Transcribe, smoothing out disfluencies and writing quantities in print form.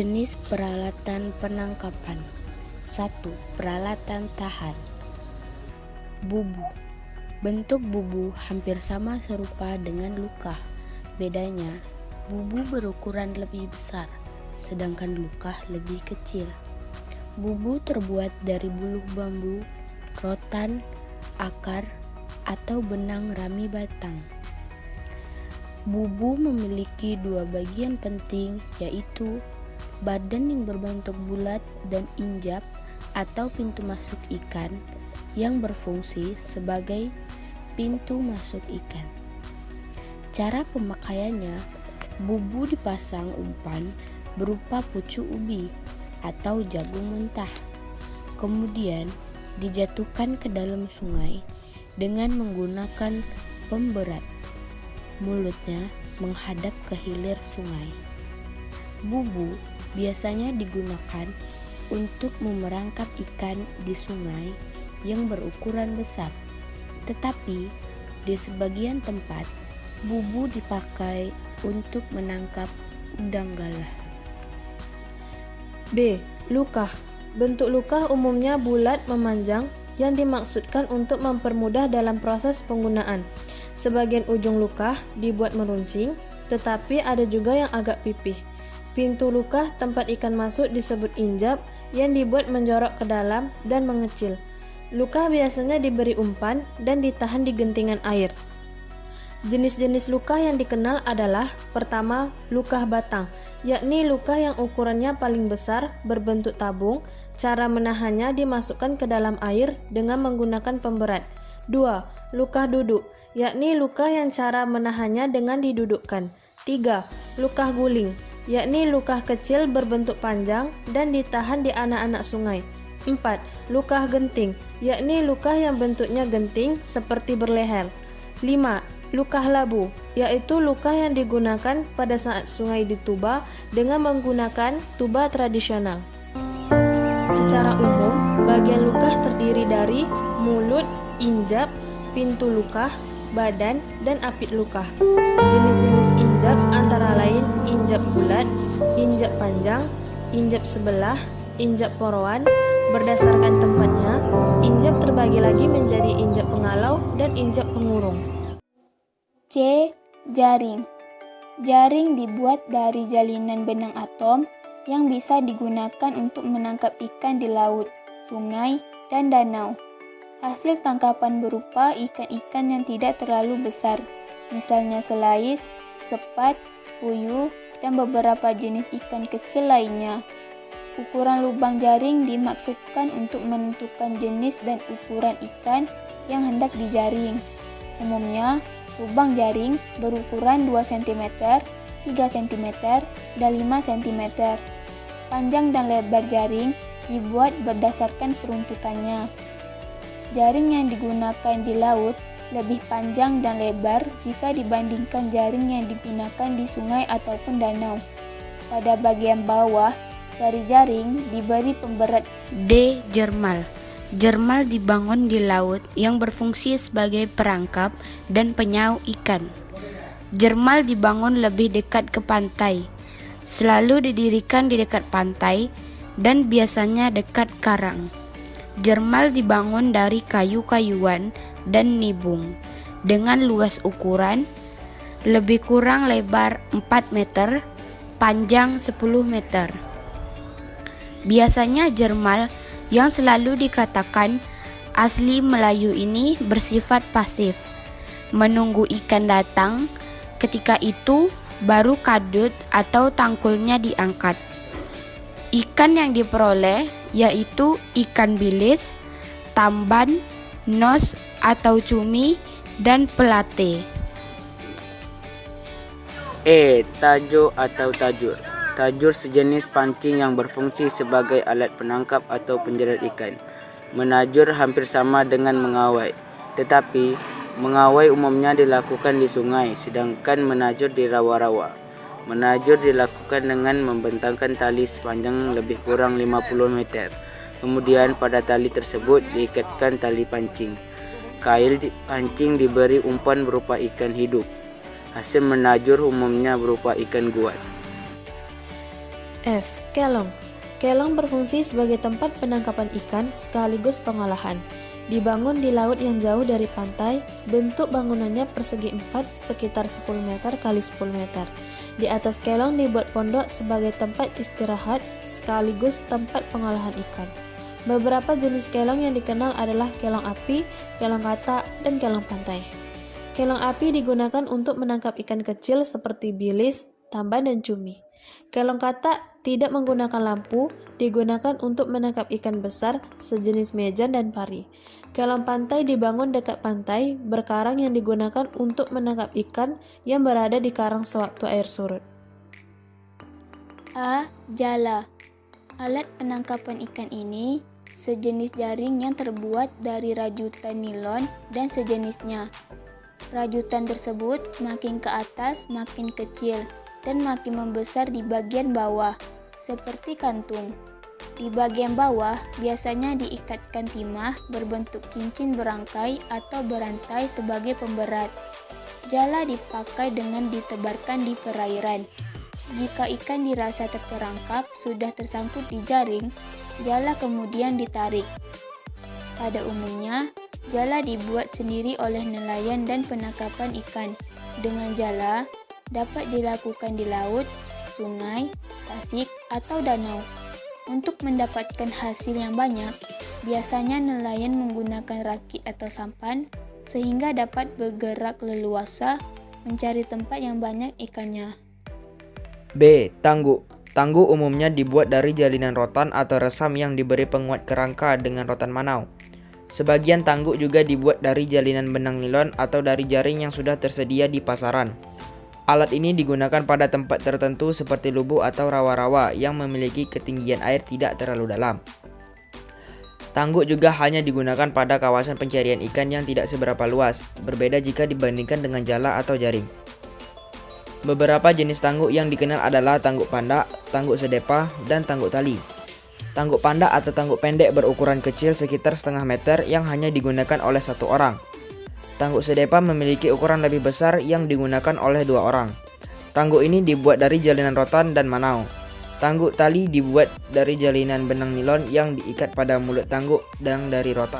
Jenis peralatan penangkapan. 1. Peralatan tahan. Bubu. Bentuk bubu hampir sama serupa dengan luka. Bedanya, bubu berukuran lebih besar, sedangkan luka lebih kecil. Bubu terbuat dari buluh bambu, rotan, akar, atau benang rami batang. Bubu memiliki dua bagian penting, yaitu badan yang berbentuk bulat dan injap atau pintu masuk ikan yang berfungsi sebagai pintu masuk ikan. Cara pemakaiannya, bubu dipasang umpan berupa pucuk ubi atau jagung mentah, kemudian dijatuhkan ke dalam sungai dengan menggunakan pemberat. Mulutnya menghadap ke hilir sungai. Bubu biasanya digunakan untuk memerangkap ikan di sungai yang berukuran besar, tetapi di sebagian tempat bubu dipakai untuk menangkap udang galah. B. Luka. Bentuk luka umumnya bulat memanjang yang dimaksudkan untuk mempermudah dalam proses penggunaan. Sebagian ujung luka dibuat meruncing, tetapi ada juga yang agak pipih. Pintu luka tempat ikan masuk disebut injap yang dibuat menjorok ke dalam dan mengecil. Luka biasanya diberi umpan dan ditahan di gentingan air. Jenis-jenis luka yang dikenal adalah: pertama, luka batang, yakni luka yang ukurannya paling besar berbentuk tabung. Cara menahannya dimasukkan ke dalam air dengan menggunakan pemberat. 2. Luka duduk, yakni luka yang cara menahannya dengan didudukkan. 3. Luka guling, yakni luka kecil berbentuk panjang dan ditahan di anak-anak sungai. 4. Luka genting, yakni luka yang bentuknya genting seperti berleher. 5. Luka labu, yaitu luka yang digunakan pada saat sungai dituba dengan menggunakan tuba tradisional. Secara umum, bagian luka terdiri dari mulut, injap, pintu luka, badan, dan apit luka. Jenis-jenis injap antara lain injap bulat, injap panjang, injap sebelah, injap poroan. Berdasarkan tempatnya, injap terbagi lagi menjadi injap pengalau dan injap pengurung. C. Jaring. Jaring dibuat dari jalinan benang atom yang bisa digunakan untuk menangkap ikan di laut, sungai, dan danau. Hasil tangkapan berupa ikan-ikan yang tidak terlalu besar, misalnya selais, sepat, puyuh, dan beberapa jenis ikan kecil lainnya. Ukuran lubang jaring dimaksudkan untuk menentukan jenis dan ukuran ikan yang hendak dijaring. Umumnya, lubang jaring berukuran 2 cm, 3 cm, dan 5 cm. Panjang dan lebar jaring dibuat berdasarkan peruntukannya. Jaring yang digunakan di laut lebih panjang dan lebar jika dibandingkan jaring yang digunakan di sungai ataupun danau. Pada bagian bawah dari jaring diberi pemberat. D. Jermal. Jermal dibangun di laut yang berfungsi sebagai perangkap dan penyau ikan. Jermal dibangun lebih dekat ke pantai, selalu didirikan di dekat pantai dan biasanya dekat karang. Jermal dibangun dari kayu-kayuan dan nibung dengan luas ukuran lebih kurang lebar 4 meter, panjang 10 meter. Biasanya jermal yang selalu dikatakan asli Melayu ini bersifat pasif, menunggu ikan datang. Ketika itu baru kadut atau tangkulnya diangkat. Ikan yang diperoleh yaitu ikan bilis, tamban, nos atau cumi, dan pelate. E. Tajur atau tajur. Tajur sejenis pancing yang berfungsi sebagai alat penangkap atau penjerat ikan. Menajur hampir sama dengan mengawai, tetapi mengawai umumnya dilakukan di sungai, sedangkan menajur di rawa-rawa. Menajur dilakukan dengan membentangkan tali sepanjang lebih kurang 50 meter. Kemudian pada tali tersebut diikatkan tali pancing. Kail pancing diberi umpan berupa ikan hidup. Hasil menajur umumnya berupa ikan guat. F. Kelong. Kelong berfungsi sebagai tempat penangkapan ikan sekaligus pengolahan. Dibangun di laut yang jauh dari pantai, bentuk bangunannya persegi 4 sekitar 10 meter x 10 meter. Di atas kelong dibuat pondok sebagai tempat istirahat sekaligus tempat pengolahan ikan. Beberapa jenis kelong yang dikenal adalah kelong api, kelong katak, dan kelong pantai. Kelong api digunakan untuk menangkap ikan kecil seperti bilis, tamban, dan cumi. Kelong katak tidak menggunakan lampu, digunakan untuk menangkap ikan besar sejenis mejan dan pari. Kelong pantai dibangun dekat pantai, berkarang yang digunakan untuk menangkap ikan yang berada di karang sewaktu air surut. A. Jala. Alat penangkapan ikan ini sejenis jaring yang terbuat dari rajutan nilon dan sejenisnya. Rajutan tersebut makin ke atas makin kecil dan makin membesar di bagian bawah, seperti kantung. Di bagian bawah biasanya diikatkan timah berbentuk cincin berangkai atau berantai sebagai pemberat. Jala dipakai dengan ditebarkan di perairan. Jika ikan dirasa terperangkap sudah tersangkut di jaring, jala kemudian ditarik. Pada umumnya, jala dibuat sendiri oleh nelayan dan penangkapan ikan. Dengan jala dapat dilakukan di laut, sungai, tasik, atau danau. Untuk mendapatkan hasil yang banyak, biasanya nelayan menggunakan rakit atau sampan sehingga dapat bergerak leluasa mencari tempat yang banyak ikannya. B. Tangguk. Tangguk umumnya dibuat dari jalinan rotan atau resam yang diberi penguat kerangka dengan rotan manau. Sebagian tangguk juga dibuat dari jalinan benang nilon atau dari jaring yang sudah tersedia di pasaran. Alat ini digunakan pada tempat tertentu seperti lubuk atau rawa-rawa yang memiliki ketinggian air tidak terlalu dalam. Tangguk juga hanya digunakan pada kawasan pencarian ikan yang tidak seberapa luas, berbeda jika dibandingkan dengan jala atau jaring. Beberapa jenis tangguk yang dikenal adalah tangguk pandak, tangguk sedepa, dan tangguk tali. Tangguk pandak atau tangguk pendek berukuran kecil sekitar setengah meter yang hanya digunakan oleh satu orang. Tangguk sedepa memiliki ukuran lebih besar yang digunakan oleh 2 orang. Tangguk ini dibuat dari jalinan rotan dan manau. Tangguk tali dibuat dari jalinan benang nilon yang diikat pada mulut tangguk dan dari rotan.